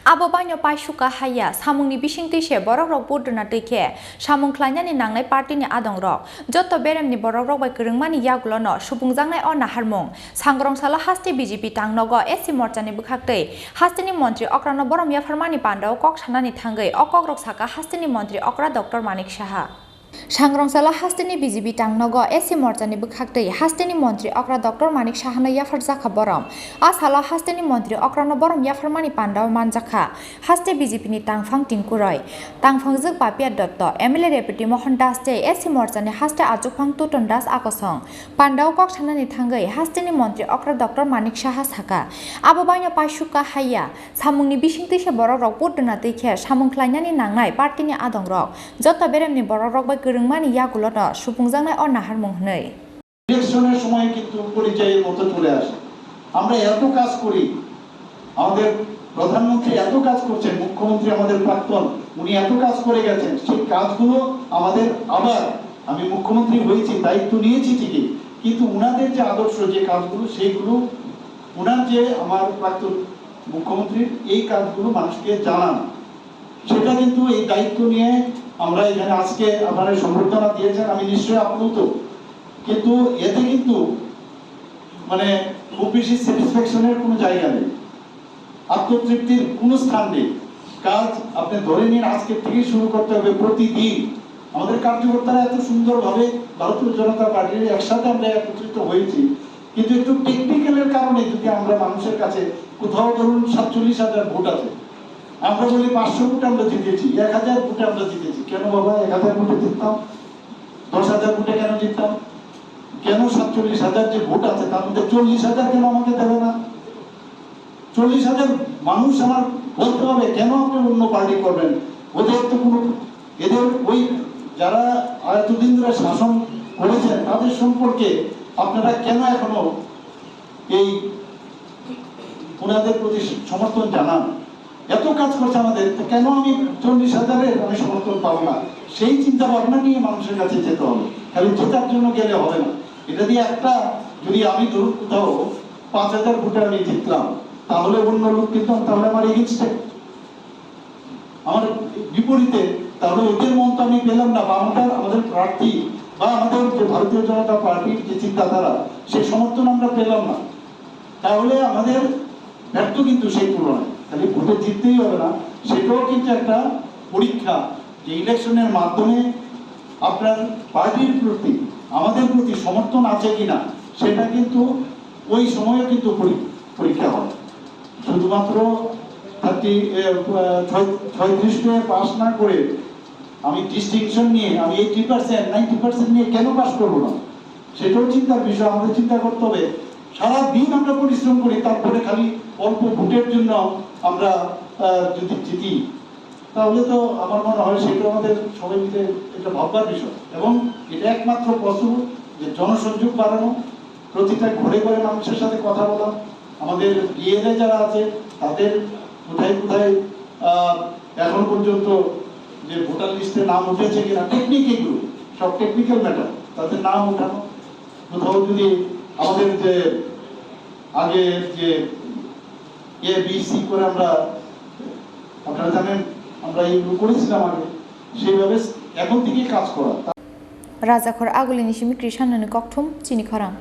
Abo banyo paisuka haya samungni bisingti se borok rok buduna tike samung khlainyani nangnai party ni adong rok joto beremni borok rok bai kwrungmani yagulono subungjangnai o naharmung sangrong sala hasti BJP tangnogo SC morchani bukhaktei hastini mantri okrano borom yafarmani pandao kok sanani thangai okok rok saka hastini mantri okra Dr. Manik Saha Sangrongsala hastini BJP tangnogo SC morchani bukhaktei hastini mantri okra Dr. Manik Saha na yafar jaka borom asala hastini mantri okrano borom yafarmani pandao manjaka haste BJP ni tangfang tingkuroi tangfang juk papia dotto MLA deputy Mohan Das je SC morchani haste ajukfang tuton das akosong pandao kok sanani thangai hastini mantri okra Dr. Manik Saha saka abo baino paisuka haya samungni bisingti se borok rok buduna tike samung khlainani nangnai party ni adong rok joto beremni borok rok bai kwrungmani yagulono subungjangnai o naharmung hnei ইলেকশনের সময় কিন্তু পরিচয়ের মতো চলে আসে আমরা এত কাজ করি আমাদের প্রধানমন্ত্রী এত কাজ করছেন মুখ্যমন্ত্রী আমাদের প্রাক্তন উনি এত কাজ করে গেছেন সেই কাজগুলো আমাদের আবার আমি মুখ্যমন্ত্রী হয়েছি দায়িত্ব নিয়েছি ঠিকই কিন্তু উনাদের যে আদর্শ যে কাজগুলো সেইগুলো উনার যে আমার প্রাক্তন মুখ্যমন্ত্রীর এই কাজগুলো মানুষকে জানান সেটা কিন্তু এই দায়িত্ব নিয়ে আমরা এখানে আজকে আপনারা সম্বর্ধনা দিয়েছেন আমি নিশ্চয়ই আপ্লুত কিন্তু এতে কিন্তু মানে খুব বেশি স্যাটিসফ্যাকশনের কোনো জায়গা নেই আত্মতৃপ্তির কোনো স্থান নেই কাজ আপনি ধরে নিন আজকে থেকে শুরু করতে হবে প্রতিদিন আমাদের কার্যকর্তারা এত সুন্দরভাবে ভারতীয় জনতা পার্টির একসাথে আমরা একত্রিত হয়েছি কিন্তু একটু টেকনিক্যালের কারণে যদি আমরা মানুষের কাছে কোথাও ধরুন 47,000 ভোট আছে আমরা বলি 500 ভোট আমরা জিতেছি 1000 ভোটে আমরা জিতেছি কেন বাবা 1000 ভোটে জিততাম 10,000 ভোটে কেন জিততাম কেন 47,000 যে ভোট আছে তার মধ্যে 40,000 কেন আমাকে দেবে না 40,000 মানুষ আমার বলতে হবে কেন আপনি অন্য পার্টি করবেন ওদের তো কোনো এদের ওই যারা এতদিন ধরে শাসন করেছেন তাদের সম্পর্কে আপনারা কেন এখনো এই ওনাদের প্রতি সমর্থন জানান এত কাজ করছে আমাদের কেন আমি 40,000-এর আমি সমর্থন পাবো না সেই চিন্তা ভাবনা নিয়ে মানুষের কাছে যেতে হবে খালি জেতার জন্য গেলে হবে না এটা দিয়ে একটা যদি আমি ধরুন কোথাও 5,000 ভোটে আমি জিতলাম তাহলে অন্য লোক কিন্তু তাহলে আমার এগেইনস্টে আমার বিপরীতে তাহলে ওদের মন তো আমি পেলাম না বা আমাদের প্রার্থী বা আমাদের যে ভারতীয় জনতা পার্টির যে চিন্তাধারা সেই সমর্থন আমরা পেলাম না তাহলে আমাদের ব্যর্থ কিন্তু সেই তুলনায় খালি ভোটে জিততেই হবে না সেটাও কিন্তু একটা পরীক্ষা যে ইলেকশনের মাধ্যমে আপনার পার্টির প্রতি আমাদের প্রতি সমর্থন আছে কিনা সেটা কিন্তু ওই সময়ে কিন্তু পরীক্ষা হয় শুধুমাত্র 36 পাস না করে আমি ডিস্টিংশন নিয়ে আমি 80% 90% নিয়ে কেন পাস করবো না সেটাও চিন্তার বিষয় আমাদের চিন্তা করতে হবে সারা দিন আমরা পরিশ্রম করি তারপরে খালি অল্প ভোটের জন্য আমরা যদি জিতি তাহলে তো আমার মনে হয় সেটা আমাদের সবাই মিলে একটা ভাববার বিষয় এবং এটা একমাত্র পসিবল যে জনসংযোগ বাড়ানো প্রতিটা ঘরে ঘরে মানুষের সাথে কথা বলা আমাদের ডিএলএ যারা আছে তাদের কোথায় কোথায় এখন পর্যন্ত যে ভোটার লিস্টে নাম উঠেছে কিনা টেকনিক এগুলো সব টেকনিক্যাল ম্যাটার তাদের নাম উঠানো কোথাও যদি আমাদের যে আগে যে ABC করে আমরা আপনারা জানেন আমরা এইগুলো করেছিলাম আগে সেইভাবে এখন থেকে কাজ করা Rajakhor agulini shimi krishan nani kokthum chini khorang